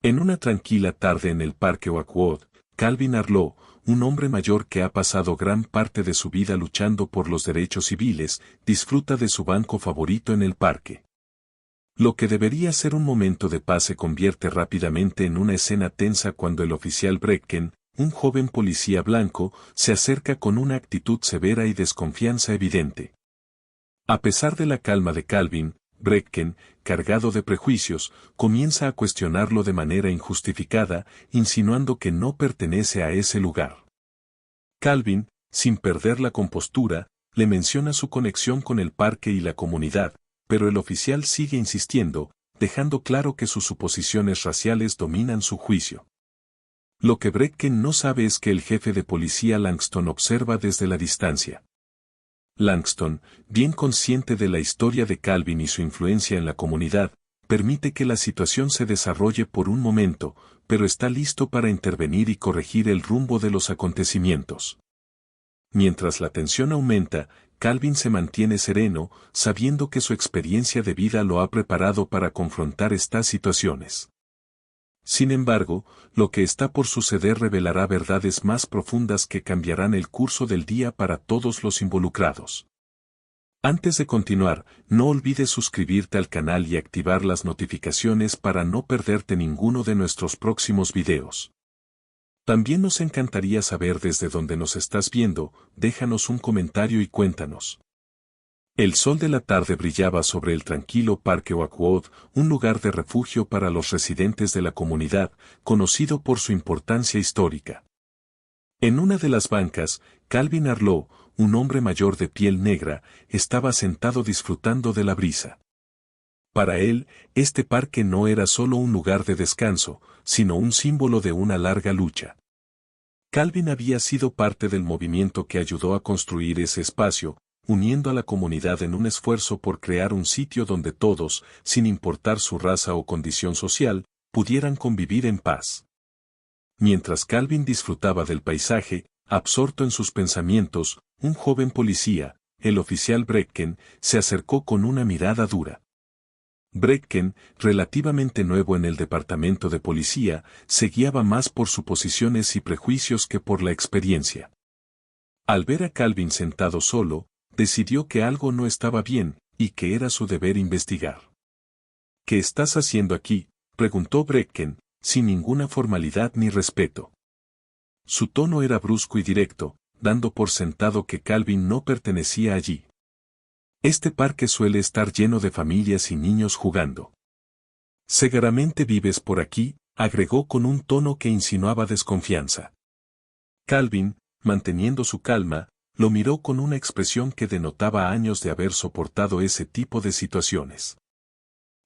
En una tranquila tarde en el Parque Oakwood, Calvin Arlo, un hombre mayor que ha pasado gran parte de su vida luchando por los derechos civiles, disfruta de su banco favorito en el parque. Lo que debería ser un momento de paz se convierte rápidamente en una escena tensa cuando el oficial Brecken, un joven policía blanco, se acerca con una actitud severa y desconfianza evidente. A pesar de la calma de Calvin, Brecken, cargado de prejuicios, comienza a cuestionarlo de manera injustificada, insinuando que no pertenece a ese lugar. Calvin, sin perder la compostura, le menciona su conexión con el parque y la comunidad, pero el oficial sigue insistiendo, dejando claro que sus suposiciones raciales dominan su juicio. Lo que Brecken no sabe es que el jefe de policía Langston observa desde la distancia. Langston, bien consciente de la historia de Calvin y su influencia en la comunidad, permite que la situación se desarrolle por un momento, pero está listo para intervenir y corregir el rumbo de los acontecimientos. Mientras la tensión aumenta, Calvin se mantiene sereno, sabiendo que su experiencia de vida lo ha preparado para confrontar estas situaciones. Sin embargo, lo que está por suceder revelará verdades más profundas que cambiarán el curso del día para todos los involucrados. Antes de continuar, no olvides suscribirte al canal y activar las notificaciones para no perderte ninguno de nuestros próximos videos. También nos encantaría saber desde dónde nos estás viendo, déjanos un comentario y cuéntanos. El sol de la tarde brillaba sobre el tranquilo Parque Oakwood, un lugar de refugio para los residentes de la comunidad, conocido por su importancia histórica. En una de las bancas, Calvin Arlo, un hombre mayor de piel negra, estaba sentado disfrutando de la brisa. Para él, este parque no era solo un lugar de descanso, sino un símbolo de una larga lucha. Calvin había sido parte del movimiento que ayudó a construir ese espacio, uniendo a la comunidad en un esfuerzo por crear un sitio donde todos, sin importar su raza o condición social, pudieran convivir en paz. Mientras Calvin disfrutaba del paisaje, absorto en sus pensamientos, un joven policía, el oficial Brecken, se acercó con una mirada dura. Brecken, relativamente nuevo en el departamento de policía, se guiaba más por suposiciones y prejuicios que por la experiencia. Al ver a Calvin sentado solo, decidió que algo no estaba bien, y que era su deber investigar. ¿Qué estás haciendo aquí?, preguntó Brecken, sin ninguna formalidad ni respeto. Su tono era brusco y directo, dando por sentado que Calvin no pertenecía allí. Este parque suele estar lleno de familias y niños jugando. Seguramente vives por aquí, agregó con un tono que insinuaba desconfianza. Calvin, manteniendo su calma, lo miró con una expresión que denotaba años de haber soportado ese tipo de situaciones.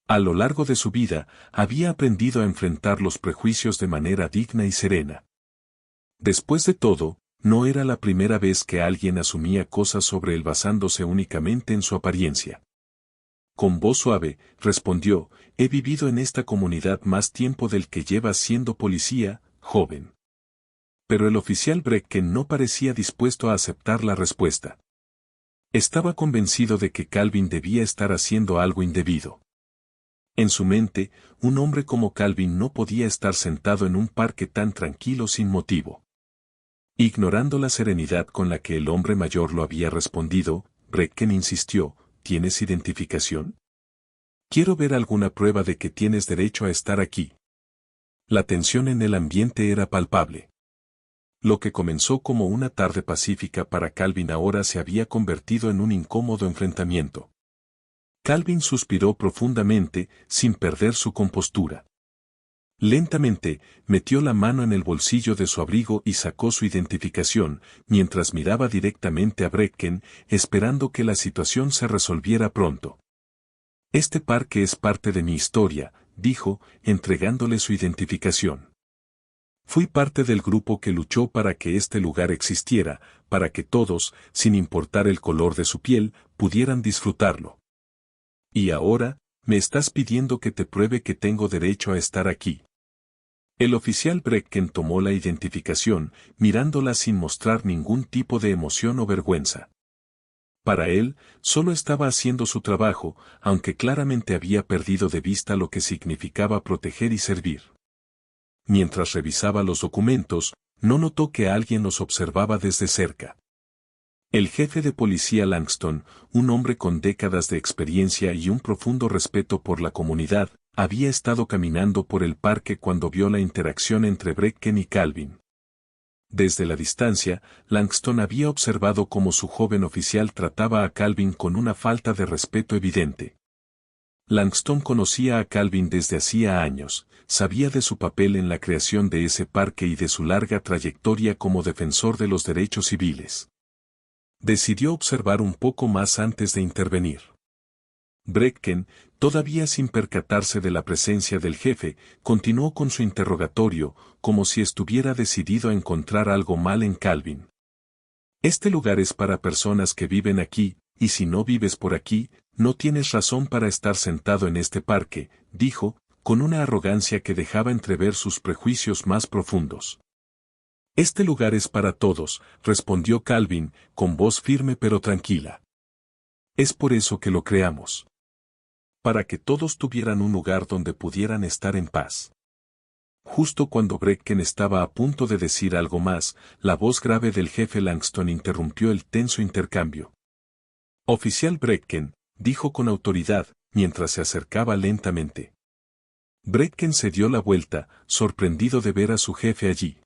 A lo largo de su vida, había aprendido a enfrentar los prejuicios de manera digna y serena. Después de todo, no era la primera vez que alguien asumía cosas sobre él basándose únicamente en su apariencia. Con voz suave, respondió, he vivido en esta comunidad más tiempo del que llevas siendo policía, joven. Pero el oficial Brecken no parecía dispuesto a aceptar la respuesta. Estaba convencido de que Calvin debía estar haciendo algo indebido. En su mente, un hombre como Calvin no podía estar sentado en un parque tan tranquilo sin motivo. Ignorando la serenidad con la que el hombre mayor lo había respondido, Brecken insistió, ¿tienes identificación? Quiero ver alguna prueba de que tienes derecho a estar aquí. La tensión en el ambiente era palpable. Lo que comenzó como una tarde pacífica para Calvin ahora se había convertido en un incómodo enfrentamiento. Calvin suspiró profundamente, sin perder su compostura. Lentamente, metió la mano en el bolsillo de su abrigo y sacó su identificación, mientras miraba directamente a Brecken, esperando que la situación se resolviera pronto. Este parque es parte de mi historia, dijo, entregándole su identificación. Fui parte del grupo que luchó para que este lugar existiera, para que todos, sin importar el color de su piel, pudieran disfrutarlo. Y ahora, me estás pidiendo que te pruebe que tengo derecho a estar aquí. El oficial Brecken tomó la identificación, mirándola sin mostrar ningún tipo de emoción o vergüenza. Para él, solo estaba haciendo su trabajo, aunque claramente había perdido de vista lo que significaba proteger y servir. mientras revisaba los documentos, no notó que alguien los observaba desde cerca. El jefe de policía Langston, un hombre con décadas de experiencia y un profundo respeto por la comunidad, había estado caminando por el parque cuando vio la interacción entre Bracken y Calvin. Desde la distancia, Langston había observado cómo su joven oficial trataba a Calvin con una falta de respeto evidente. Langston conocía a Calvin desde hacía años, sabía de su papel en la creación de ese parque y de su larga trayectoria como defensor de los derechos civiles. Decidió observar un poco más antes de intervenir. Bracken, todavía sin percatarse de la presencia del jefe, continuó con su interrogatorio, como si estuviera decidido a encontrar algo mal en Calvin. Este lugar es para personas que viven aquí, y si no vives por aquí, no tienes razón para estar sentado en este parque, dijo, con una arrogancia que dejaba entrever sus prejuicios más profundos. Este lugar es para todos, respondió Calvin, con voz firme pero tranquila. Es por eso que lo creamos. Para que todos tuvieran un lugar donde pudieran estar en paz. Justo cuando Bracken estaba a punto de decir algo más, la voz grave del jefe Langston interrumpió el tenso intercambio. Oficial Bracken, dijo con autoridad, mientras se acercaba lentamente. Bracken se dio la vuelta, sorprendido de ver a su jefe allí.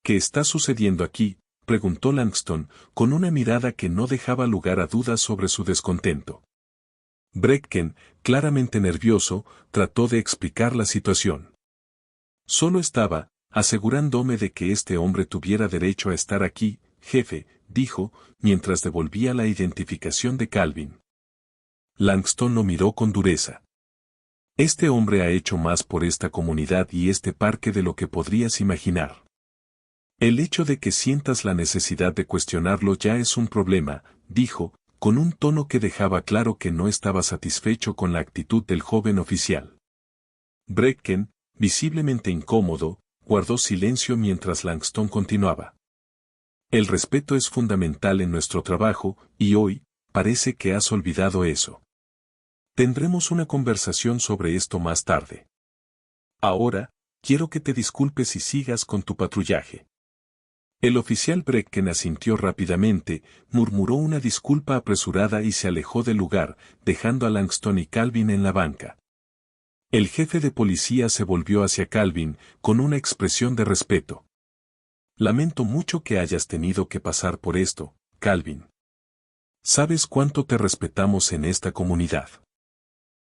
¿Qué está sucediendo aquí?, preguntó Langston, con una mirada que no dejaba lugar a dudas sobre su descontento. Bracken, claramente nervioso, trató de explicar la situación. Solo estaba, asegurándome de que este hombre tuviera derecho a estar aquí, jefe, dijo, mientras devolvía la identificación de Calvin. Langston lo miró con dureza. Este hombre ha hecho más por esta comunidad y este parque de lo que podrías imaginar. El hecho de que sientas la necesidad de cuestionarlo ya es un problema, dijo, con un tono que dejaba claro que no estaba satisfecho con la actitud del joven oficial. Bracken, visiblemente incómodo, guardó silencio mientras Langston continuaba. El respeto es fundamental en nuestro trabajo, y hoy, parece que has olvidado eso. Tendremos una conversación sobre esto más tarde. Ahora, quiero que te disculpes y sigas con tu patrullaje. El oficial Bracken asintió rápidamente, murmuró una disculpa apresurada y se alejó del lugar, dejando a Langston y Calvin en la banca. El jefe de policía se volvió hacia Calvin, con una expresión de respeto. Lamento mucho que hayas tenido que pasar por esto, Calvin. ¿Sabes cuánto te respetamos en esta comunidad?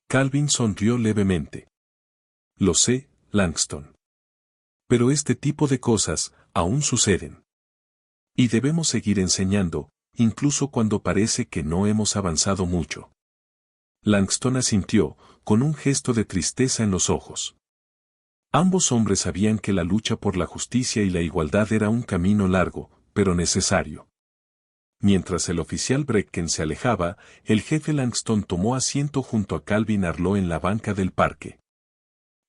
Calvin sonrió levemente. Lo sé, Langston. Pero este tipo de cosas, aún suceden. Y debemos seguir enseñando, incluso cuando parece que no hemos avanzado mucho. Langston asintió, con un gesto de tristeza en los ojos. Ambos hombres sabían que la lucha por la justicia y la igualdad era un camino largo, pero necesario. Mientras el oficial Bracken se alejaba, el jefe Langston tomó asiento junto a Calvin Arlo en la banca del parque.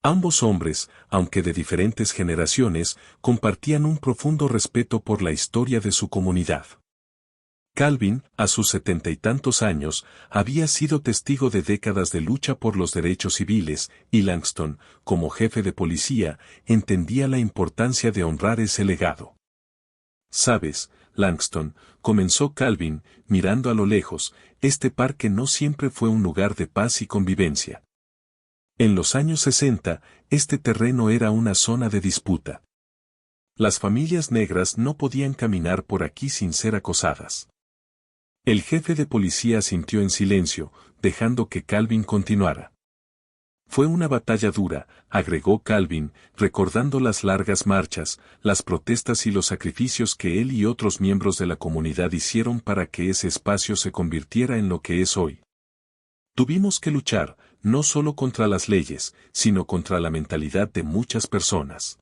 Ambos hombres, aunque de diferentes generaciones, compartían un profundo respeto por la historia de su comunidad. Calvin, a sus 70 y tantos años, había sido testigo de décadas de lucha por los derechos civiles, y Langston, como jefe de policía, entendía la importancia de honrar ese legado. «Sabes, Langston», comenzó Calvin, mirando a lo lejos, «este parque no siempre fue un lugar de paz y convivencia. En los años 60, este terreno era una zona de disputa. Las familias negras no podían caminar por aquí sin ser acosadas». El jefe de policía asintió en silencio, dejando que Calvin continuara. «Fue una batalla dura», agregó Calvin, recordando las largas marchas, las protestas y los sacrificios que él y otros miembros de la comunidad hicieron para que ese espacio se convirtiera en lo que es hoy. Tuvimos que luchar, no solo contra las leyes, sino contra la mentalidad de muchas personas.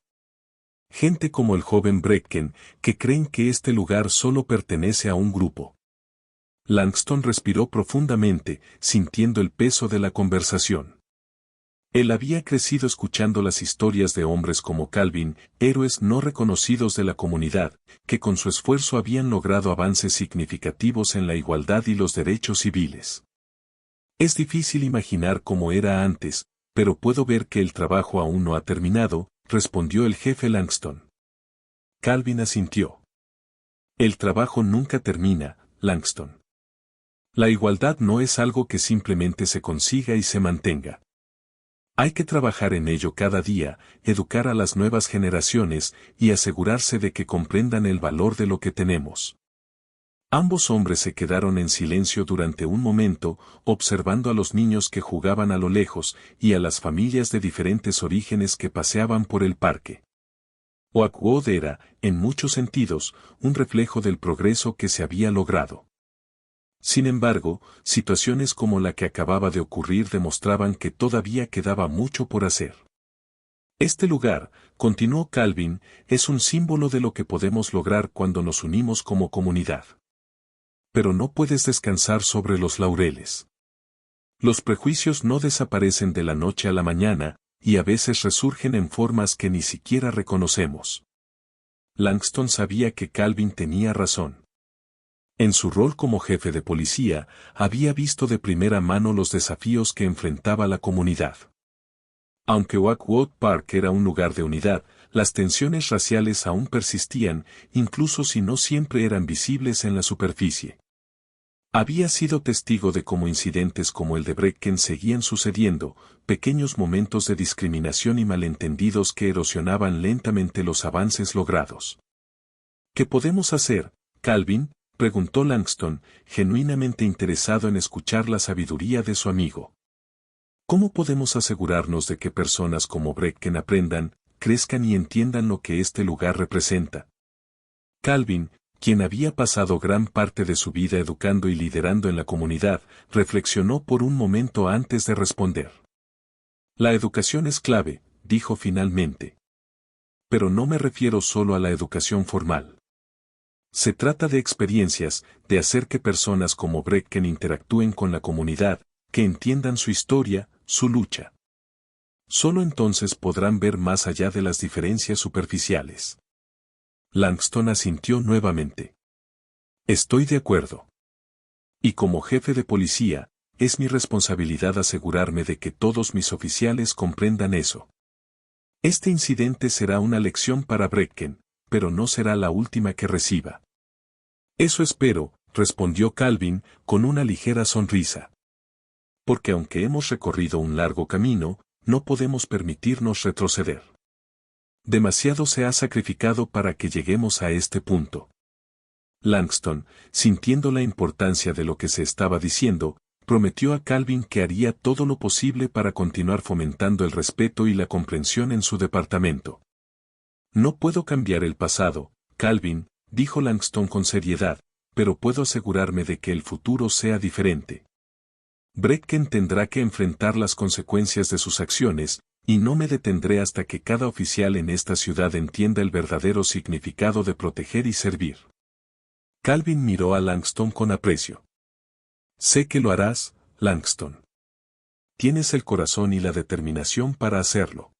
Gente como el joven Bracken, que creen que este lugar solo pertenece a un grupo. Langston respiró profundamente, sintiendo el peso de la conversación. Él había crecido escuchando las historias de hombres como Calvin, héroes no reconocidos de la comunidad, que con su esfuerzo habían logrado avances significativos en la igualdad y los derechos civiles. Es difícil imaginar cómo era antes, pero puedo ver que el trabajo aún no ha terminado, respondió el jefe Langston. Calvin asintió. El trabajo nunca termina, Langston. La igualdad no es algo que simplemente se consiga y se mantenga. Hay que trabajar en ello cada día, educar a las nuevas generaciones y asegurarse de que comprendan el valor de lo que tenemos. Ambos hombres se quedaron en silencio durante un momento, observando a los niños que jugaban a lo lejos y a las familias de diferentes orígenes que paseaban por el parque. Oakwood era, en muchos sentidos, un reflejo del progreso que se había logrado. Sin embargo, situaciones como la que acababa de ocurrir demostraban que todavía quedaba mucho por hacer. Este lugar, continuó Calvin, es un símbolo de lo que podemos lograr cuando nos unimos como comunidad. Pero no puedes descansar sobre los laureles. Los prejuicios no desaparecen de la noche a la mañana, y a veces resurgen en formas que ni siquiera reconocemos. Langston sabía que Calvin tenía razón. En su rol como jefe de policía, había visto de primera mano los desafíos que enfrentaba la comunidad. Aunque Oakwood Park era un lugar de unidad, las tensiones raciales aún persistían, incluso si no siempre eran visibles en la superficie. Había sido testigo de cómo incidentes como el de Brecken seguían sucediendo, pequeños momentos de discriminación y malentendidos que erosionaban lentamente los avances logrados. ¿Qué podemos hacer, Calvin?, preguntó Langston, genuinamente interesado en escuchar la sabiduría de su amigo. ¿Cómo podemos asegurarnos de que personas como Brecken aprendan, crezcan y entiendan lo que este lugar representa? Calvin, quien había pasado gran parte de su vida educando y liderando en la comunidad, reflexionó por un momento antes de responder. La educación es clave, dijo finalmente. Pero no me refiero solo a la educación formal. Se trata de experiencias, de hacer que personas como Brecken interactúen con la comunidad, que entiendan su historia, su lucha. Solo entonces podrán ver más allá de las diferencias superficiales. Langston asintió nuevamente. Estoy de acuerdo. Y como jefe de policía, es mi responsabilidad asegurarme de que todos mis oficiales comprendan eso. Este incidente será una lección para Brecken, pero no será la última que reciba. Eso espero, respondió Calvin, con una ligera sonrisa. Porque aunque hemos recorrido un largo camino, no podemos permitirnos retroceder. Demasiado se ha sacrificado para que lleguemos a este punto. Langston, sintiendo la importancia de lo que se estaba diciendo, prometió a Calvin que haría todo lo posible para continuar fomentando el respeto y la comprensión en su departamento. No puedo cambiar el pasado, Calvin, dijo Langston con seriedad, pero puedo asegurarme de que el futuro sea diferente. Brecken tendrá que enfrentar las consecuencias de sus acciones, y no me detendré hasta que cada oficial en esta ciudad entienda el verdadero significado de proteger y servir. Calvin miró a Langston con aprecio. Sé que lo harás, Langston. Tienes el corazón y la determinación para hacerlo.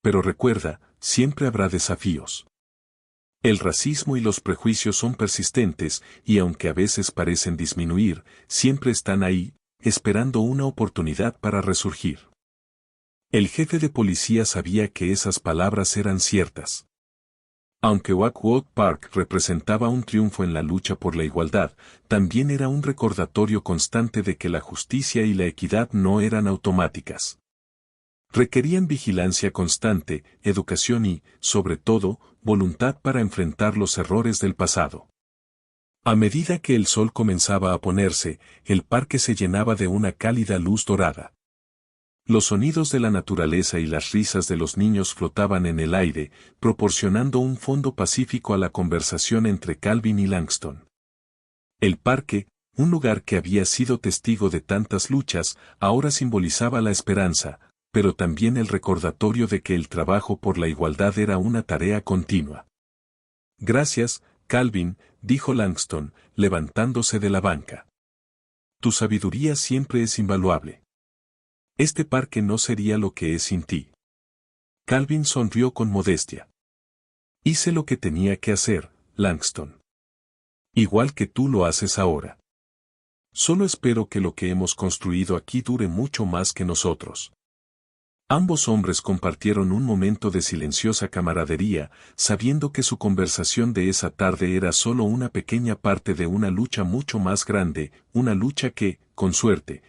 Pero recuerda, siempre habrá desafíos. El racismo y los prejuicios son persistentes, y aunque a veces parecen disminuir, siempre están ahí, esperando una oportunidad para resurgir. El jefe de policía sabía que esas palabras eran ciertas. Aunque Oakwood Park representaba un triunfo en la lucha por la igualdad, también era un recordatorio constante de que la justicia y la equidad no eran automáticas. Requerían vigilancia constante, educación y, sobre todo, voluntad para enfrentar los errores del pasado. A medida que el sol comenzaba a ponerse, el parque se llenaba de una cálida luz dorada. Los sonidos de la naturaleza y las risas de los niños flotaban en el aire, proporcionando un fondo pacífico a la conversación entre Calvin y Langston. El parque, un lugar que había sido testigo de tantas luchas, ahora simbolizaba la esperanza, pero también el recordatorio de que el trabajo por la igualdad era una tarea continua. Gracias, Calvin, dijo Langston, levantándose de la banca. Tu sabiduría siempre es invaluable. Este parque no sería lo que es sin ti. Calvin sonrió con modestia. Hice lo que tenía que hacer, Langston. Igual que tú lo haces ahora. Solo espero que lo que hemos construido aquí dure mucho más que nosotros. Ambos hombres compartieron un momento de silenciosa camaradería, sabiendo que su conversación de esa tarde era solo una pequeña parte de una lucha mucho más grande, una lucha que, con suerte,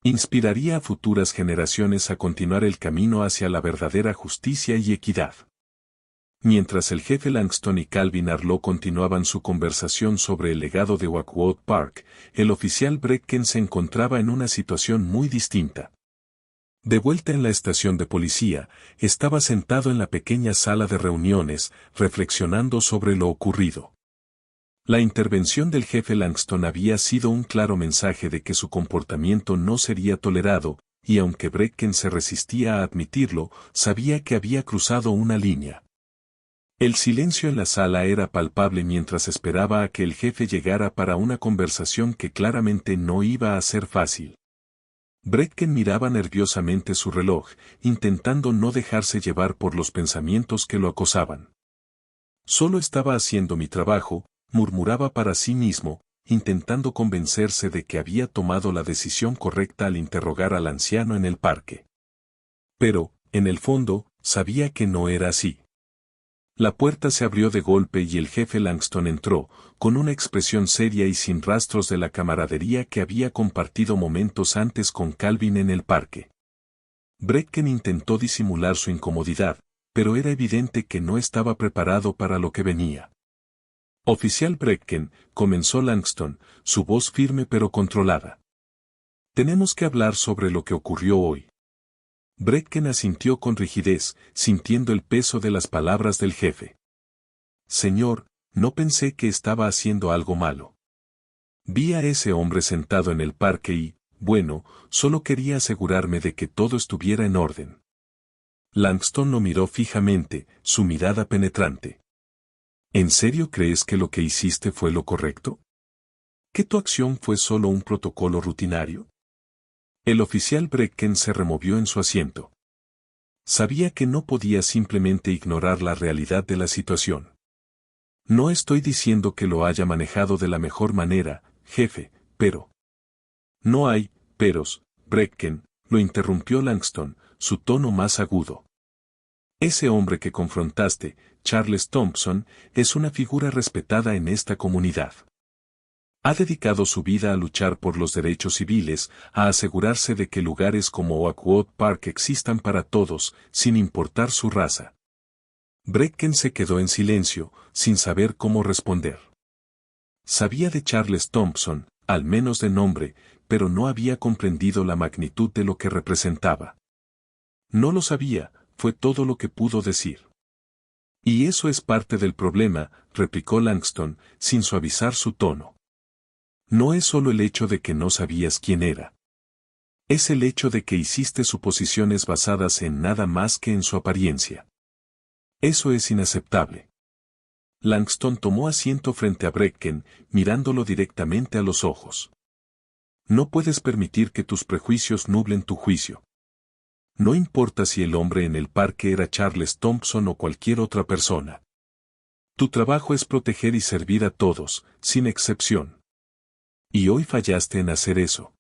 inspiraría a futuras generaciones a continuar el camino hacia la verdadera justicia y equidad. Mientras el jefe Langston y Calvin Arlo continuaban su conversación sobre el legado de Oakwood Park, el oficial Brecken se encontraba en una situación muy distinta. De vuelta en la estación de policía, estaba sentado en la pequeña sala de reuniones, reflexionando sobre lo ocurrido. La intervención del jefe Langston había sido un claro mensaje de que su comportamiento no sería tolerado, y aunque Brecken se resistía a admitirlo, sabía que había cruzado una línea. El silencio en la sala era palpable mientras esperaba a que el jefe llegara para una conversación que claramente no iba a ser fácil. Brecken miraba nerviosamente su reloj, intentando no dejarse llevar por los pensamientos que lo acosaban. Solo estaba haciendo mi trabajo, murmuraba para sí mismo, intentando convencerse de que había tomado la decisión correcta al interrogar al anciano en el parque. Pero, en el fondo, sabía que no era así. La puerta se abrió de golpe y el jefe Langston entró, con una expresión seria y sin rastros de la camaradería que había compartido momentos antes con Calvin en el parque. Brecken intentó disimular su incomodidad, pero era evidente que no estaba preparado para lo que venía. Oficial Brecken, comenzó Langston, su voz firme pero controlada. Tenemos que hablar sobre lo que ocurrió hoy. Brecken asintió con rigidez, sintiendo el peso de las palabras del jefe. Señor, no pensé que estaba haciendo algo malo. Vi a ese hombre sentado en el parque y, bueno, solo quería asegurarme de que todo estuviera en orden. Langston lo miró fijamente, su mirada penetrante. ¿En serio crees que lo que hiciste fue lo correcto? ¿Que tu acción fue solo un protocolo rutinario? El oficial Brecken se removió en su asiento. Sabía que no podía simplemente ignorar la realidad de la situación. No estoy diciendo que lo haya manejado de la mejor manera, jefe, pero... No hay peros, Brecken, lo interrumpió Langston, su tono más agudo. Ese hombre que confrontaste, Charles Thompson, es una figura respetada en esta comunidad. Ha dedicado su vida a luchar por los derechos civiles, a asegurarse de que lugares como Oakwood Park existan para todos, sin importar su raza. Brecken se quedó en silencio, sin saber cómo responder. Sabía de Charles Thompson, al menos de nombre, pero no había comprendido la magnitud de lo que representaba. No lo sabía, fue todo lo que pudo decir. Y eso es parte del problema, replicó Langston, sin suavizar su tono. No es solo el hecho de que no sabías quién era. Es el hecho de que hiciste suposiciones basadas en nada más que en su apariencia. Eso es inaceptable. Langston tomó asiento frente a Brecken, mirándolo directamente a los ojos. No puedes permitir que tus prejuicios nublen tu juicio. No importa si el hombre en el parque era Charles Thompson o cualquier otra persona. Tu trabajo es proteger y servir a todos, sin excepción. Y hoy fallaste en hacer eso.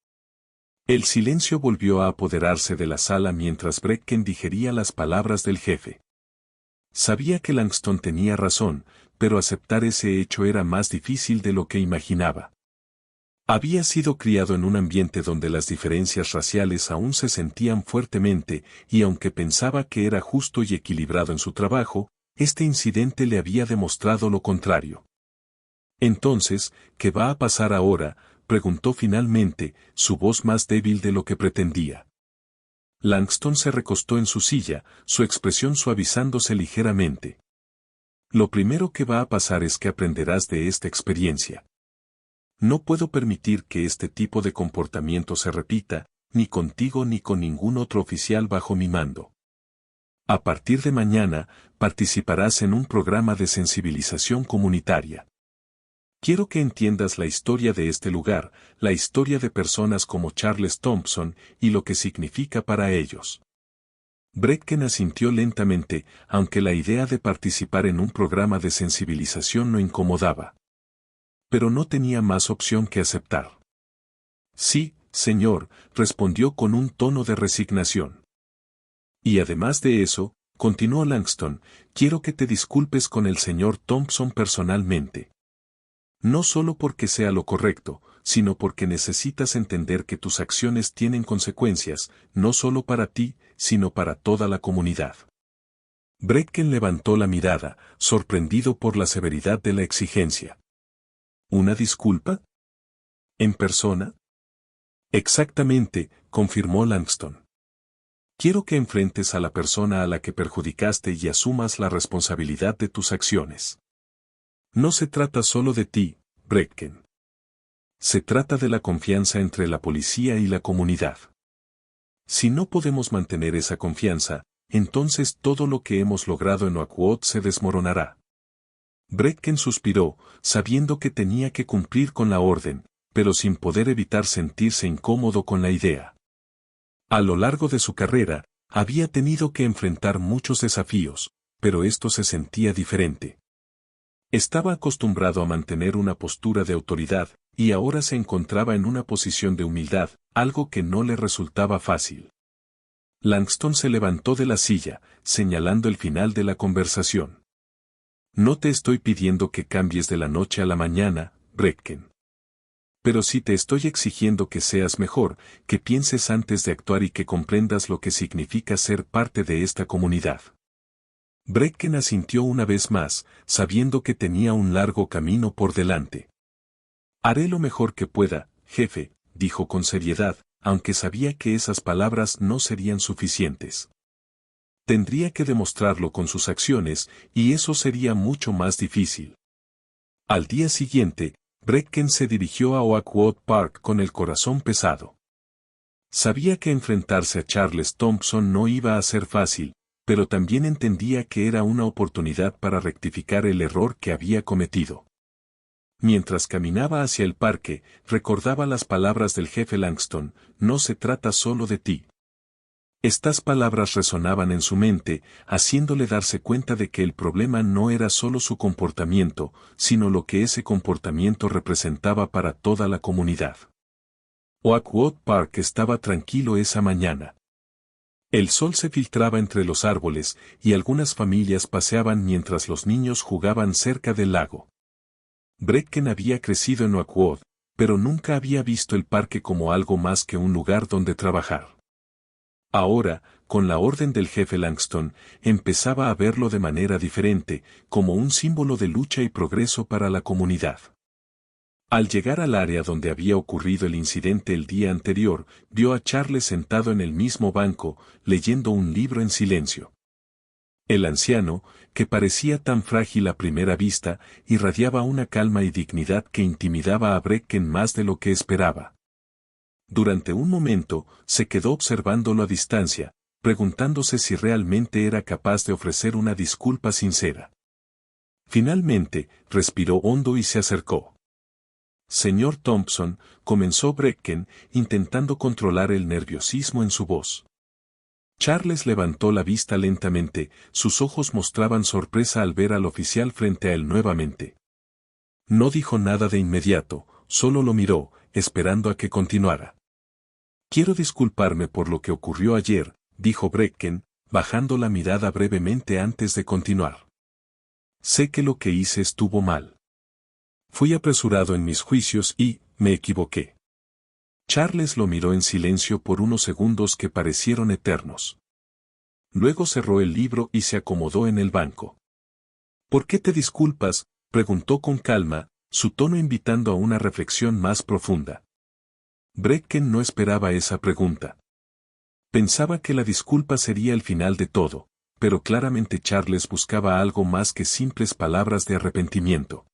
El silencio volvió a apoderarse de la sala mientras Brecken digería las palabras del jefe. Sabía que Langston tenía razón, pero aceptar ese hecho era más difícil de lo que imaginaba. Había sido criado en un ambiente donde las diferencias raciales aún se sentían fuertemente, y aunque pensaba que era justo y equilibrado en su trabajo, este incidente le había demostrado lo contrario. Entonces, ¿qué va a pasar ahora?, preguntó finalmente, su voz más débil de lo que pretendía. Langston se recostó en su silla, su expresión suavizándose ligeramente. Lo primero que va a pasar es que aprenderás de esta experiencia. No puedo permitir que este tipo de comportamiento se repita, ni contigo ni con ningún otro oficial bajo mi mando. A partir de mañana, participarás en un programa de sensibilización comunitaria. Quiero que entiendas la historia de este lugar, la historia de personas como Charles Thompson, y lo que significa para ellos. Brecken asintió lentamente, aunque la idea de participar en un programa de sensibilización no incomodaba. Pero no tenía más opción que aceptar. Sí, señor, respondió con un tono de resignación. Y además de eso, continuó Langston, quiero que te disculpes con el señor Thompson personalmente. No solo porque sea lo correcto, sino porque necesitas entender que tus acciones tienen consecuencias, no solo para ti, sino para toda la comunidad. Bracken levantó la mirada, sorprendido por la severidad de la exigencia. ¿Una disculpa? ¿En persona? Exactamente, confirmó Langston. Quiero que enfrentes a la persona a la que perjudicaste y asumas la responsabilidad de tus acciones. No se trata solo de ti, Bracken. Se trata de la confianza entre la policía y la comunidad. Si no podemos mantener esa confianza, entonces todo lo que hemos logrado en Oakwood se desmoronará. Bracken suspiró, sabiendo que tenía que cumplir con la orden, pero sin poder evitar sentirse incómodo con la idea. A lo largo de su carrera, había tenido que enfrentar muchos desafíos, pero esto se sentía diferente. Estaba acostumbrado a mantener una postura de autoridad, y ahora se encontraba en una posición de humildad, algo que no le resultaba fácil. Langston se levantó de la silla, señalando el final de la conversación. No te estoy pidiendo que cambies de la noche a la mañana, Bracken. Pero sí te estoy exigiendo que seas mejor, que pienses antes de actuar y que comprendas lo que significa ser parte de esta comunidad. Bracken asintió una vez más, sabiendo que tenía un largo camino por delante. Haré lo mejor que pueda, jefe, dijo con seriedad, aunque sabía que esas palabras no serían suficientes. Tendría que demostrarlo con sus acciones, y eso sería mucho más difícil. Al día siguiente, Bracken se dirigió a Oakwood Park con el corazón pesado. Sabía que enfrentarse a Charles Thompson no iba a ser fácil, pero también entendía que era una oportunidad para rectificar el error que había cometido. Mientras caminaba hacia el parque, recordaba las palabras del jefe Langston, no se trata solo de ti. Estas palabras resonaban en su mente, haciéndole darse cuenta de que el problema no era solo su comportamiento, sino lo que ese comportamiento representaba para toda la comunidad. Oakwood Park estaba tranquilo esa mañana. El sol se filtraba entre los árboles, y algunas familias paseaban mientras los niños jugaban cerca del lago. Bracken había crecido en Oakwood, pero nunca había visto el parque como algo más que un lugar donde trabajar. Ahora, con la orden del jefe Langston, empezaba a verlo de manera diferente, como un símbolo de lucha y progreso para la comunidad. Al llegar al área donde había ocurrido el incidente el día anterior, vio a Charles sentado en el mismo banco, leyendo un libro en silencio. El anciano, que parecía tan frágil a primera vista, irradiaba una calma y dignidad que intimidaba a Bracken más de lo que esperaba. Durante un momento, se quedó observándolo a distancia, preguntándose si realmente era capaz de ofrecer una disculpa sincera. Finalmente, respiró hondo y se acercó. Señor Thompson, comenzó Bracken, intentando controlar el nerviosismo en su voz. Charles levantó la vista lentamente, sus ojos mostraban sorpresa al ver al oficial frente a él nuevamente. No dijo nada de inmediato, solo lo miró, esperando a que continuara. Quiero disculparme por lo que ocurrió ayer, dijo Bracken, bajando la mirada brevemente antes de continuar. Sé que lo que hice estuvo mal. Fui apresurado en mis juicios y, me equivoqué. Charles lo miró en silencio por unos segundos que parecieron eternos. Luego cerró el libro y se acomodó en el banco. ¿Por qué te disculpas?, preguntó con calma, su tono invitando a una reflexión más profunda. Bracken no esperaba esa pregunta. Pensaba que la disculpa sería el final de todo, pero claramente Charles buscaba algo más que simples palabras de arrepentimiento.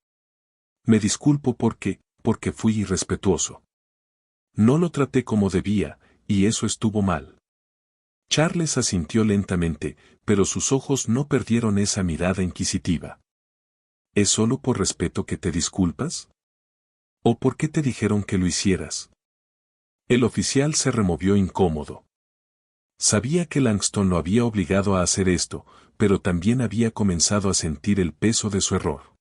Me disculpo porque fui irrespetuoso. No lo traté como debía, y eso estuvo mal. Charles asintió lentamente, pero sus ojos no perdieron esa mirada inquisitiva. ¿Es solo por respeto que te disculpas? ¿O por qué te dijeron que lo hicieras? El oficial se removió incómodo. Sabía que Langston lo había obligado a hacer esto, pero también había comenzado a sentir el peso de su error.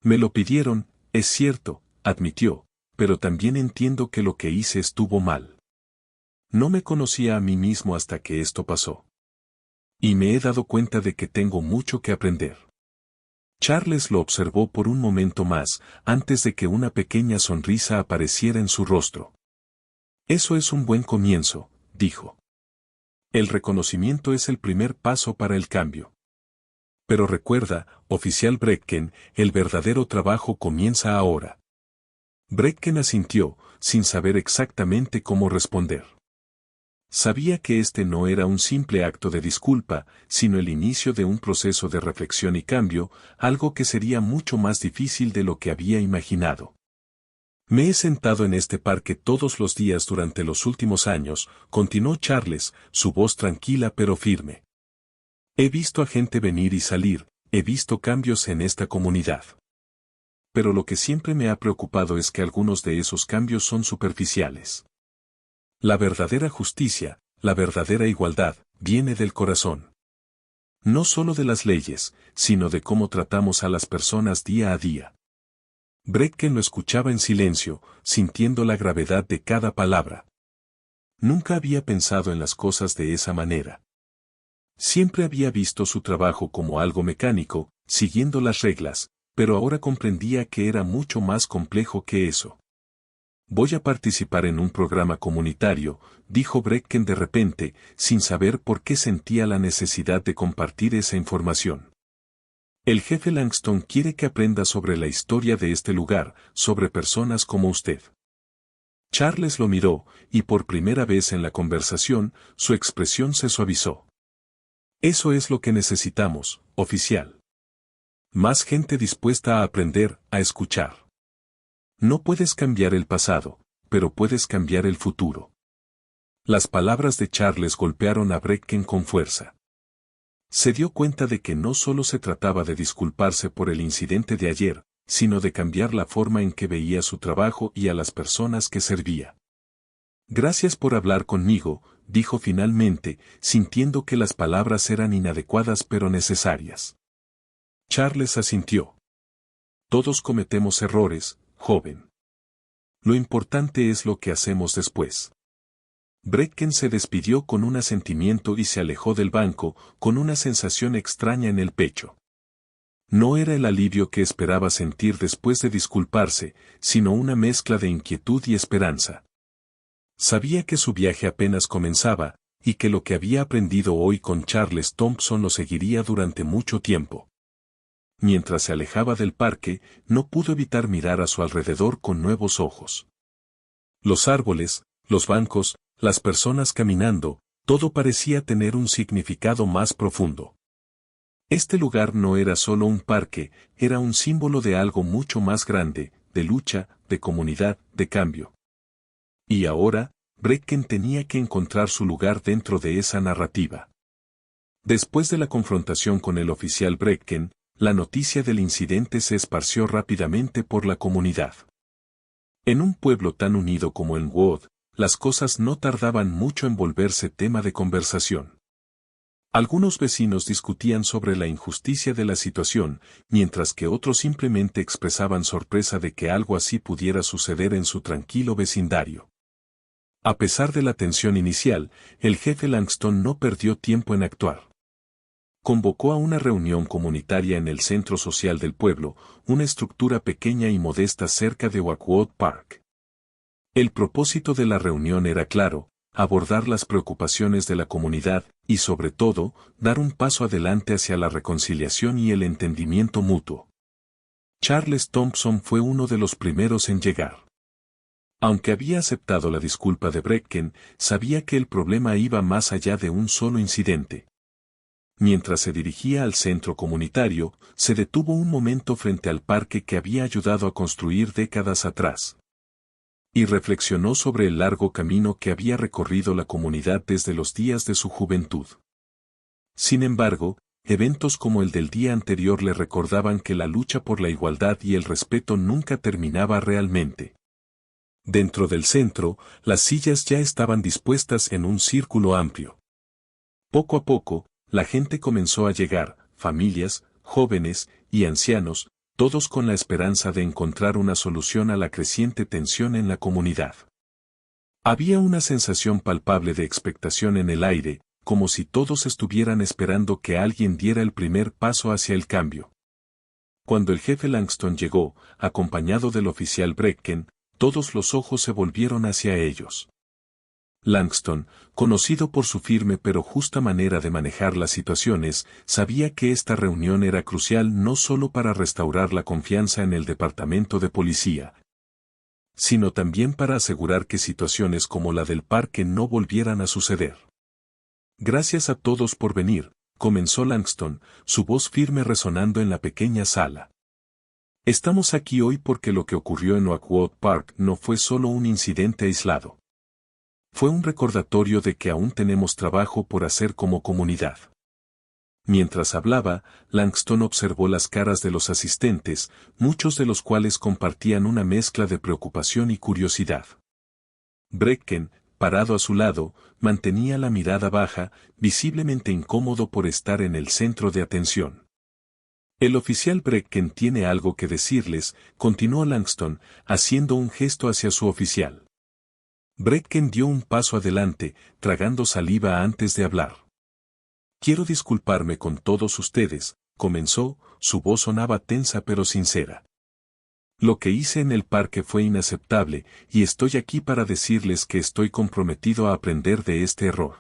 Me lo pidieron, es cierto, admitió, pero también entiendo que lo que hice estuvo mal. No me conocía a mí mismo hasta que esto pasó. Y me he dado cuenta de que tengo mucho que aprender. Charles lo observó por un momento más, antes de que una pequeña sonrisa apareciera en su rostro. Eso es un buen comienzo, dijo. El reconocimiento es el primer paso para el cambio. Pero recuerda, oficial Brecken, el verdadero trabajo comienza ahora. Brecken asintió, sin saber exactamente cómo responder. Sabía que este no era un simple acto de disculpa, sino el inicio de un proceso de reflexión y cambio, algo que sería mucho más difícil de lo que había imaginado. Me he sentado en este parque todos los días durante los últimos años, continuó Charles, su voz tranquila pero firme. He visto a gente venir y salir, he visto cambios en esta comunidad. Pero lo que siempre me ha preocupado es que algunos de esos cambios son superficiales. La verdadera justicia, la verdadera igualdad, viene del corazón. No solo de las leyes, sino de cómo tratamos a las personas día a día. Brecken lo escuchaba en silencio, sintiendo la gravedad de cada palabra. Nunca había pensado en las cosas de esa manera. Siempre había visto su trabajo como algo mecánico, siguiendo las reglas, pero ahora comprendía que era mucho más complejo que eso. Voy a participar en un programa comunitario, dijo Brecken de repente, sin saber por qué sentía la necesidad de compartir esa información. El jefe Langston quiere que aprenda sobre la historia de este lugar, sobre personas como usted. Charles lo miró, y por primera vez en la conversación, su expresión se suavizó. Eso es lo que necesitamos, oficial. Más gente dispuesta a aprender, a escuchar. No puedes cambiar el pasado, pero puedes cambiar el futuro. Las palabras de Charles golpearon a Brecken con fuerza. Se dio cuenta de que no solo se trataba de disculparse por el incidente de ayer, sino de cambiar la forma en que veía su trabajo y a las personas que servía. Gracias por hablar conmigo, dijo finalmente, sintiendo que las palabras eran inadecuadas pero necesarias. Charles asintió. Todos cometemos errores, joven. Lo importante es lo que hacemos después. Brecken se despidió con un asentimiento y se alejó del banco, con una sensación extraña en el pecho. No era el alivio que esperaba sentir después de disculparse, sino una mezcla de inquietud y esperanza. Sabía que su viaje apenas comenzaba, y que lo que había aprendido hoy con Charles Thompson lo seguiría durante mucho tiempo. Mientras se alejaba del parque, no pudo evitar mirar a su alrededor con nuevos ojos. Los árboles, los bancos, las personas caminando, todo parecía tener un significado más profundo. Este lugar no era solo un parque, era un símbolo de algo mucho más grande, de lucha, de comunidad, de cambio. Y ahora, Brecken tenía que encontrar su lugar dentro de esa narrativa. Después de la confrontación con el oficial Brecken, la noticia del incidente se esparció rápidamente por la comunidad. En un pueblo tan unido como Elmwood, las cosas no tardaban mucho en volverse tema de conversación. Algunos vecinos discutían sobre la injusticia de la situación, mientras que otros simplemente expresaban sorpresa de que algo así pudiera suceder en su tranquilo vecindario. A pesar de la tensión inicial, el jefe Langston no perdió tiempo en actuar. Convocó a una reunión comunitaria en el centro social del pueblo, una estructura pequeña y modesta cerca de Oakwood Park. El propósito de la reunión era claro: abordar las preocupaciones de la comunidad y, sobre todo, dar un paso adelante hacia la reconciliación y el entendimiento mutuo. Charles Thompson fue uno de los primeros en llegar. Aunque había aceptado la disculpa de Brecken, sabía que el problema iba más allá de un solo incidente. Mientras se dirigía al centro comunitario, se detuvo un momento frente al parque que había ayudado a construir décadas atrás. Y reflexionó sobre el largo camino que había recorrido la comunidad desde los días de su juventud. Sin embargo, eventos como el del día anterior le recordaban que la lucha por la igualdad y el respeto nunca terminaba realmente. Dentro del centro, las sillas ya estaban dispuestas en un círculo amplio. Poco a poco, la gente comenzó a llegar, familias, jóvenes y ancianos, todos con la esperanza de encontrar una solución a la creciente tensión en la comunidad. Había una sensación palpable de expectación en el aire, como si todos estuvieran esperando que alguien diera el primer paso hacia el cambio. Cuando el jefe Langston llegó, acompañado del oficial Brecken, todos los ojos se volvieron hacia ellos. Langston, conocido por su firme pero justa manera de manejar las situaciones, sabía que esta reunión era crucial no solo para restaurar la confianza en el departamento de policía, sino también para asegurar que situaciones como la del parque no volvieran a suceder. Gracias a todos por venir, comenzó Langston, su voz firme resonando en la pequeña sala. Estamos aquí hoy porque lo que ocurrió en Oakwood Park no fue solo un incidente aislado. Fue un recordatorio de que aún tenemos trabajo por hacer como comunidad. Mientras hablaba, Langston observó las caras de los asistentes, muchos de los cuales compartían una mezcla de preocupación y curiosidad. Brecken, parado a su lado, mantenía la mirada baja, visiblemente incómodo por estar en el centro de atención. El oficial Brecken tiene algo que decirles, continuó Langston, haciendo un gesto hacia su oficial. Brecken dio un paso adelante, tragando saliva antes de hablar. Quiero disculparme con todos ustedes, comenzó, su voz sonaba tensa pero sincera. Lo que hice en el parque fue inaceptable, y estoy aquí para decirles que estoy comprometido a aprender de este error.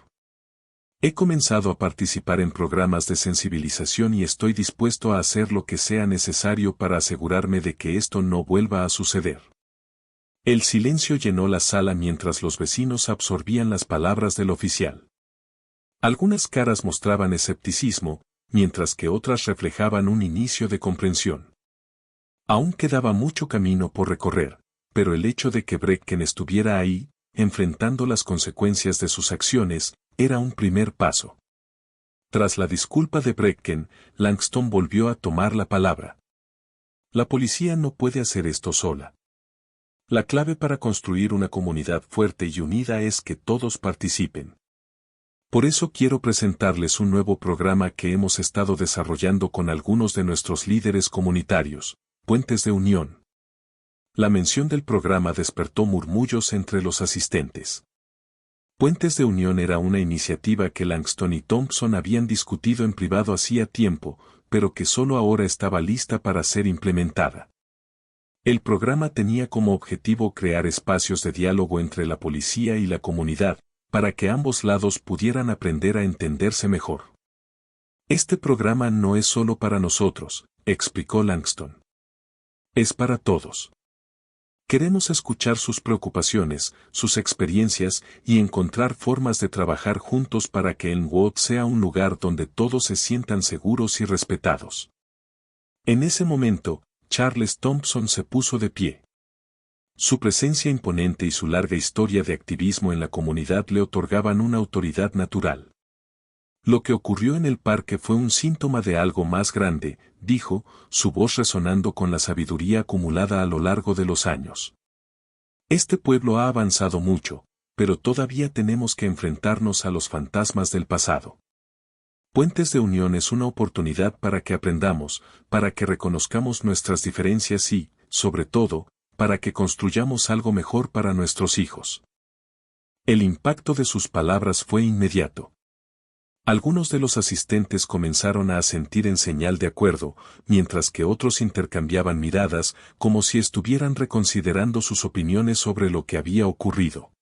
He comenzado a participar en programas de sensibilización y estoy dispuesto a hacer lo que sea necesario para asegurarme de que esto no vuelva a suceder. El silencio llenó la sala mientras los vecinos absorbían las palabras del oficial. Algunas caras mostraban escepticismo, mientras que otras reflejaban un inicio de comprensión. Aún quedaba mucho camino por recorrer, pero el hecho de que Brecken estuviera ahí, enfrentando las consecuencias de sus acciones, era un primer paso. Tras la disculpa de Brecken, Langston volvió a tomar la palabra. La policía no puede hacer esto sola. La clave para construir una comunidad fuerte y unida es que todos participen. Por eso quiero presentarles un nuevo programa que hemos estado desarrollando con algunos de nuestros líderes comunitarios, Puentes de Unión. La mención del programa despertó murmullos entre los asistentes. Puentes de Unión era una iniciativa que Langston y Thompson habían discutido en privado hacía tiempo, pero que solo ahora estaba lista para ser implementada. El programa tenía como objetivo crear espacios de diálogo entre la policía y la comunidad, para que ambos lados pudieran aprender a entenderse mejor. Este programa no es solo para nosotros, explicó Langston. Es para todos. Queremos escuchar sus preocupaciones, sus experiencias y encontrar formas de trabajar juntos para que Elmwood sea un lugar donde todos se sientan seguros y respetados. En ese momento, Charles Thompson se puso de pie. Su presencia imponente y su larga historia de activismo en la comunidad le otorgaban una autoridad natural. Lo que ocurrió en el parque fue un síntoma de algo más grande, dijo, su voz resonando con la sabiduría acumulada a lo largo de los años. Este pueblo ha avanzado mucho, pero todavía tenemos que enfrentarnos a los fantasmas del pasado. Puentes de Unión es una oportunidad para que aprendamos, para que reconozcamos nuestras diferencias y, sobre todo, para que construyamos algo mejor para nuestros hijos. El impacto de sus palabras fue inmediato. Algunos de los asistentes comenzaron a asentir en señal de acuerdo, mientras que otros intercambiaban miradas como si estuvieran reconsiderando sus opiniones sobre lo que había ocurrido.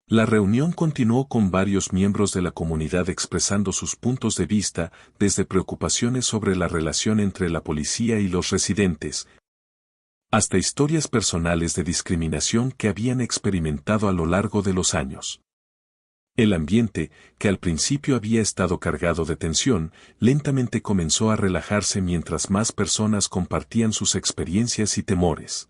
La reunión continuó con varios miembros de la comunidad expresando sus puntos de vista, desde preocupaciones sobre la relación entre la policía y los residentes, hasta historias personales de discriminación que habían experimentado a lo largo de los años. El ambiente, que al principio había estado cargado de tensión, lentamente comenzó a relajarse mientras más personas compartían sus experiencias y temores.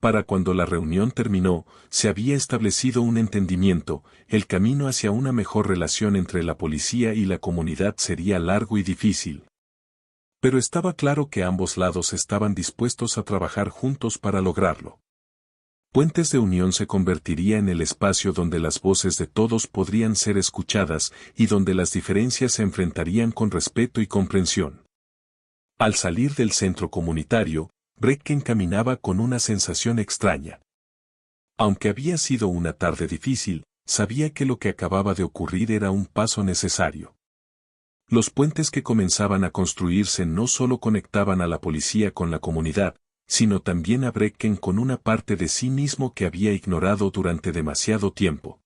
Para cuando la reunión terminó, se había establecido un entendimiento, el camino hacia una mejor relación entre la policía y la comunidad sería largo y difícil. Pero estaba claro que ambos lados estaban dispuestos a trabajar juntos para lograrlo. Puentes de Unión se convertiría en el espacio donde las voces de todos podrían ser escuchadas y donde las diferencias se enfrentarían con respeto y comprensión. Al salir del centro comunitario, Brecken caminaba con una sensación extraña. Aunque había sido una tarde difícil, sabía que lo que acababa de ocurrir era un paso necesario. Los puentes que comenzaban a construirse no solo conectaban a la policía con la comunidad, sino también a Brecken con una parte de sí mismo que había ignorado durante demasiado tiempo.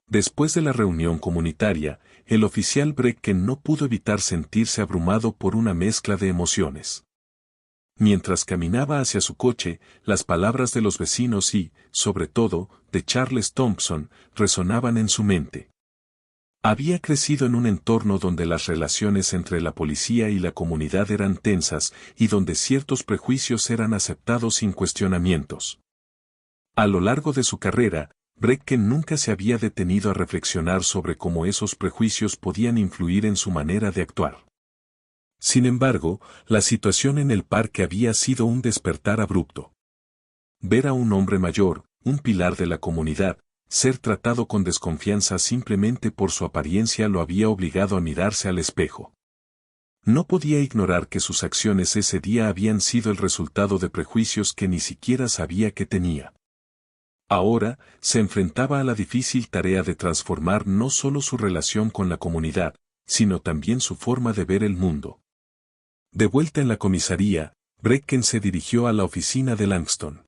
Después de la reunión comunitaria, el oficial Brecken no pudo evitar sentirse abrumado por una mezcla de emociones. Mientras caminaba hacia su coche, las palabras de los vecinos y, sobre todo, de Charles Thompson, resonaban en su mente. Había crecido en un entorno donde las relaciones entre la policía y la comunidad eran tensas y donde ciertos prejuicios eran aceptados sin cuestionamientos. A lo largo de su carrera, Brecken nunca se había detenido a reflexionar sobre cómo esos prejuicios podían influir en su manera de actuar. Sin embargo, la situación en el parque había sido un despertar abrupto. Ver a un hombre mayor, un pilar de la comunidad, ser tratado con desconfianza simplemente por su apariencia lo había obligado a mirarse al espejo. No podía ignorar que sus acciones ese día habían sido el resultado de prejuicios que ni siquiera sabía que tenía. Ahora, se enfrentaba a la difícil tarea de transformar no solo su relación con la comunidad, sino también su forma de ver el mundo. De vuelta en la comisaría, Brecken se dirigió a la oficina de Langston.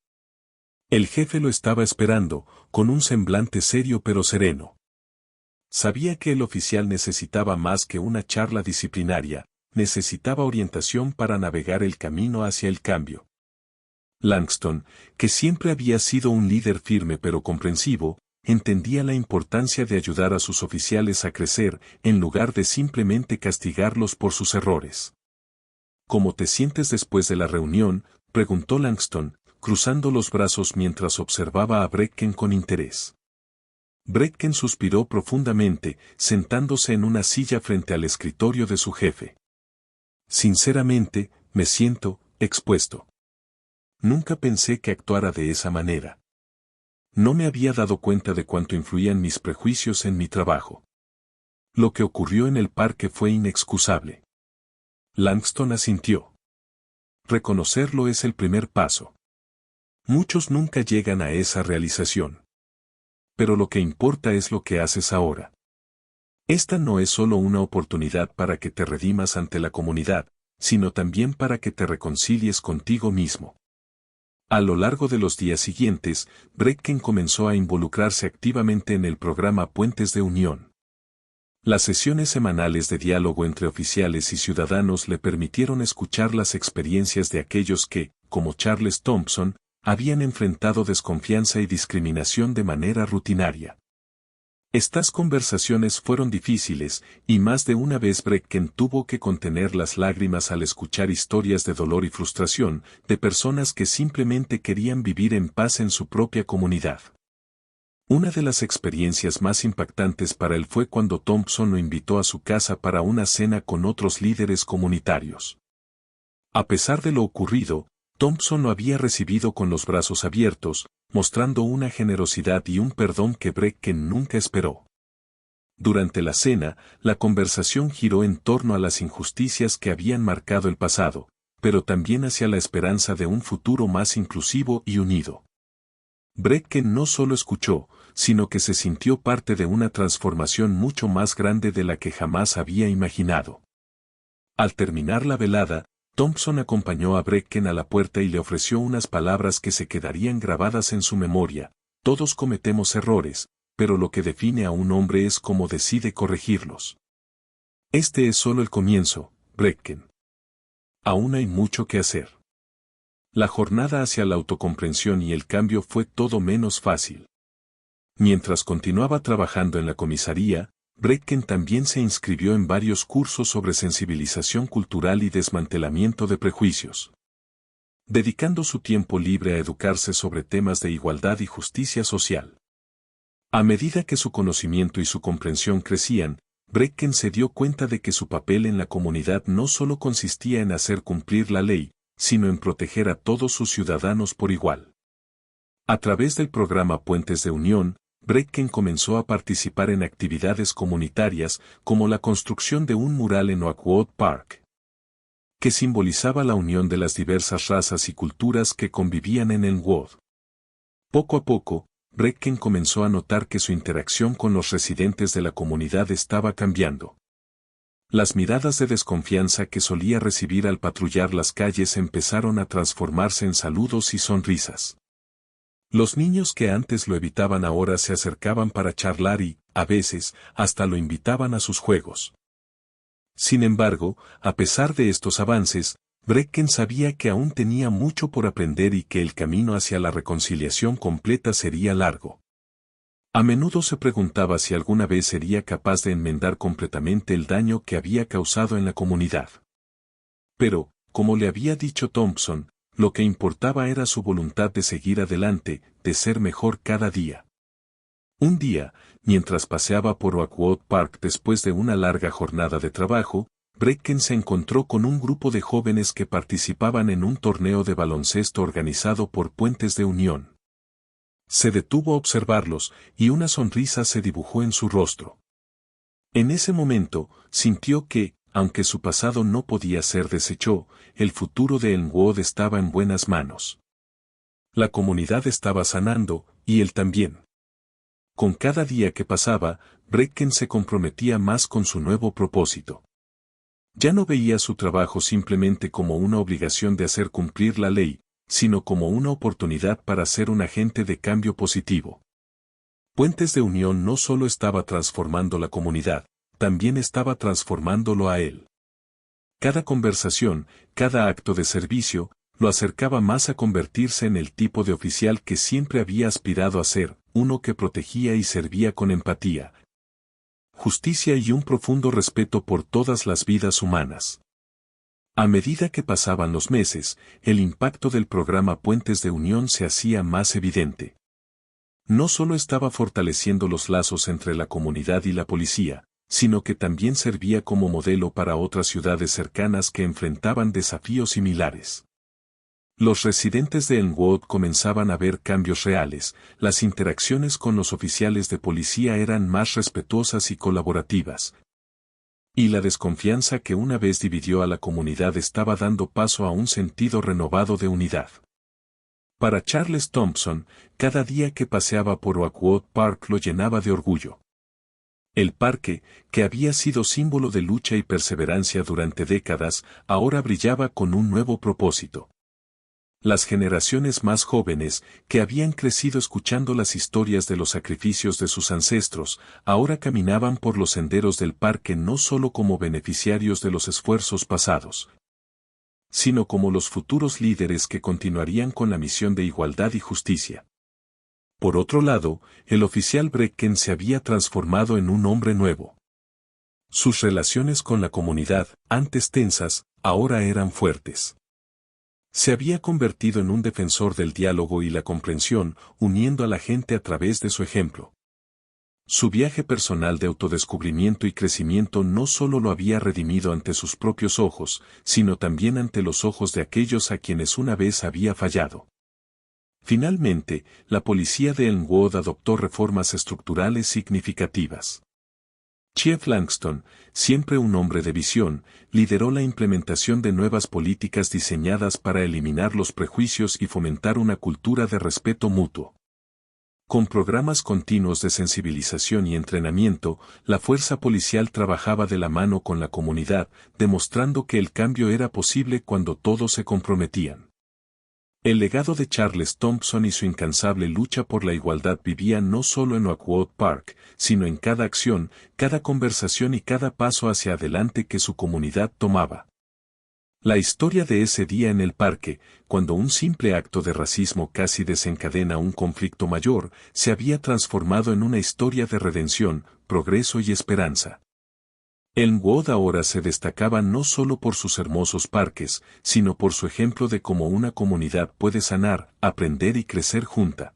El jefe lo estaba esperando, con un semblante serio pero sereno. Sabía que el oficial necesitaba más que una charla disciplinaria, necesitaba orientación para navegar el camino hacia el cambio. Langston, que siempre había sido un líder firme pero comprensivo, entendía la importancia de ayudar a sus oficiales a crecer en lugar de simplemente castigarlos por sus errores. ¿Cómo te sientes después de la reunión?, preguntó Langston, cruzando los brazos mientras observaba a Brecken con interés. Brecken suspiró profundamente, sentándose en una silla frente al escritorio de su jefe. Sinceramente, me siento expuesto. Nunca pensé que actuara de esa manera. No me había dado cuenta de cuánto influían mis prejuicios en mi trabajo. Lo que ocurrió en el parque fue inexcusable. Langston asintió. Reconocerlo es el primer paso. Muchos nunca llegan a esa realización. Pero lo que importa es lo que haces ahora. Esta no es solo una oportunidad para que te redimas ante la comunidad, sino también para que te reconcilies contigo mismo. A lo largo de los días siguientes, Brecken comenzó a involucrarse activamente en el programa Puentes de Unión. Las sesiones semanales de diálogo entre oficiales y ciudadanos le permitieron escuchar las experiencias de aquellos que, como Charles Thompson, habían enfrentado desconfianza y discriminación de manera rutinaria. Estas conversaciones fueron difíciles, y más de una vez Brecken tuvo que contener las lágrimas al escuchar historias de dolor y frustración de personas que simplemente querían vivir en paz en su propia comunidad. Una de las experiencias más impactantes para él fue cuando Thompson lo invitó a su casa para una cena con otros líderes comunitarios. A pesar de lo ocurrido, Thompson lo había recibido con los brazos abiertos, mostrando una generosidad y un perdón que Brecken nunca esperó. Durante la cena, la conversación giró en torno a las injusticias que habían marcado el pasado, pero también hacia la esperanza de un futuro más inclusivo y unido. Brecken no solo escuchó, sino que se sintió parte de una transformación mucho más grande de la que jamás había imaginado. Al terminar la velada, Thompson acompañó a Brecken a la puerta y le ofreció unas palabras que se quedarían grabadas en su memoria: todos cometemos errores, pero lo que define a un hombre es cómo decide corregirlos. Este es solo el comienzo, Brecken. Aún hay mucho que hacer. La jornada hacia la autocomprensión y el cambio fue todo menos fácil. Mientras continuaba trabajando en la comisaría, Brecken también se inscribió en varios cursos sobre sensibilización cultural y desmantelamiento de prejuicios. Dedicando su tiempo libre a educarse sobre temas de igualdad y justicia social. A medida que su conocimiento y su comprensión crecían, Brecken se dio cuenta de que su papel en la comunidad no solo consistía en hacer cumplir la ley, sino en proteger a todos sus ciudadanos por igual. A través del programa Puentes de Unión, Brecken comenzó a participar en actividades comunitarias como la construcción de un mural en Oakwood Park, que simbolizaba la unión de las diversas razas y culturas que convivían en Elmwood. Poco a poco, Brecken comenzó a notar que su interacción con los residentes de la comunidad estaba cambiando. Las miradas de desconfianza que solía recibir al patrullar las calles empezaron a transformarse en saludos y sonrisas. Los niños que antes lo evitaban ahora se acercaban para charlar y, a veces, hasta lo invitaban a sus juegos. Sin embargo, a pesar de estos avances, Brecken sabía que aún tenía mucho por aprender y que el camino hacia la reconciliación completa sería largo. A menudo se preguntaba si alguna vez sería capaz de enmendar completamente el daño que había causado en la comunidad. Pero, como le había dicho Thompson, lo que importaba era su voluntad de seguir adelante, de ser mejor cada día. Un día, mientras paseaba por Oakwood Park después de una larga jornada de trabajo, Brecken se encontró con un grupo de jóvenes que participaban en un torneo de baloncesto organizado por Puentes de Unión. Se detuvo a observarlos, y una sonrisa se dibujó en su rostro. En ese momento, sintió que, aunque su pasado no podía ser deshecho, el futuro de Elmwood estaba en buenas manos. La comunidad estaba sanando, y él también. Con cada día que pasaba, Brecken se comprometía más con su nuevo propósito. Ya no veía su trabajo simplemente como una obligación de hacer cumplir la ley, sino como una oportunidad para ser un agente de cambio positivo. Puentes de Unión no solo estaba transformando la comunidad, también estaba transformándolo a él. Cada conversación, cada acto de servicio, lo acercaba más a convertirse en el tipo de oficial que siempre había aspirado a ser, uno que protegía y servía con empatía, justicia y un profundo respeto por todas las vidas humanas. A medida que pasaban los meses, el impacto del programa Puentes de Unión se hacía más evidente. No solo estaba fortaleciendo los lazos entre la comunidad y la policía, sino que también servía como modelo para otras ciudades cercanas que enfrentaban desafíos similares. Los residentes de Elmwood comenzaban a ver cambios reales, las interacciones con los oficiales de policía eran más respetuosas y colaborativas. Y la desconfianza que una vez dividió a la comunidad estaba dando paso a un sentido renovado de unidad. Para Charles Thompson, cada día que paseaba por Oakwood Park lo llenaba de orgullo. El parque, que había sido símbolo de lucha y perseverancia durante décadas, ahora brillaba con un nuevo propósito. Las generaciones más jóvenes, que habían crecido escuchando las historias de los sacrificios de sus ancestros, ahora caminaban por los senderos del parque no solo como beneficiarios de los esfuerzos pasados, sino como los futuros líderes que continuarían con la misión de igualdad y justicia. Por otro lado, el oficial Brecken se había transformado en un hombre nuevo. Sus relaciones con la comunidad, antes tensas, ahora eran fuertes. Se había convertido en un defensor del diálogo y la comprensión, uniendo a la gente a través de su ejemplo. Su viaje personal de autodescubrimiento y crecimiento no solo lo había redimido ante sus propios ojos, sino también ante los ojos de aquellos a quienes una vez había fallado. Finalmente, la policía de Elmwood adoptó reformas estructurales significativas. Chief Langston, siempre un hombre de visión, lideró la implementación de nuevas políticas diseñadas para eliminar los prejuicios y fomentar una cultura de respeto mutuo. Con programas continuos de sensibilización y entrenamiento, la fuerza policial trabajaba de la mano con la comunidad, demostrando que el cambio era posible cuando todos se comprometían. El legado de Charles Thompson y su incansable lucha por la igualdad vivía no solo en Oakwood Park, sino en cada acción, cada conversación y cada paso hacia adelante que su comunidad tomaba. La historia de ese día en el parque, cuando un simple acto de racismo casi desencadena un conflicto mayor, se había transformado en una historia de redención, progreso y esperanza. Elmwood ahora se destacaba no solo por sus hermosos parques, sino por su ejemplo de cómo una comunidad puede sanar, aprender y crecer junta.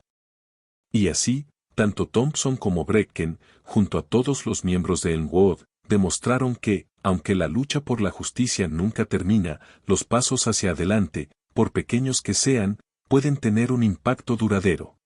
Y así, tanto Thompson como Brecken, junto a todos los miembros de Elmwood, demostraron que, aunque la lucha por la justicia nunca termina, los pasos hacia adelante, por pequeños que sean, pueden tener un impacto duradero.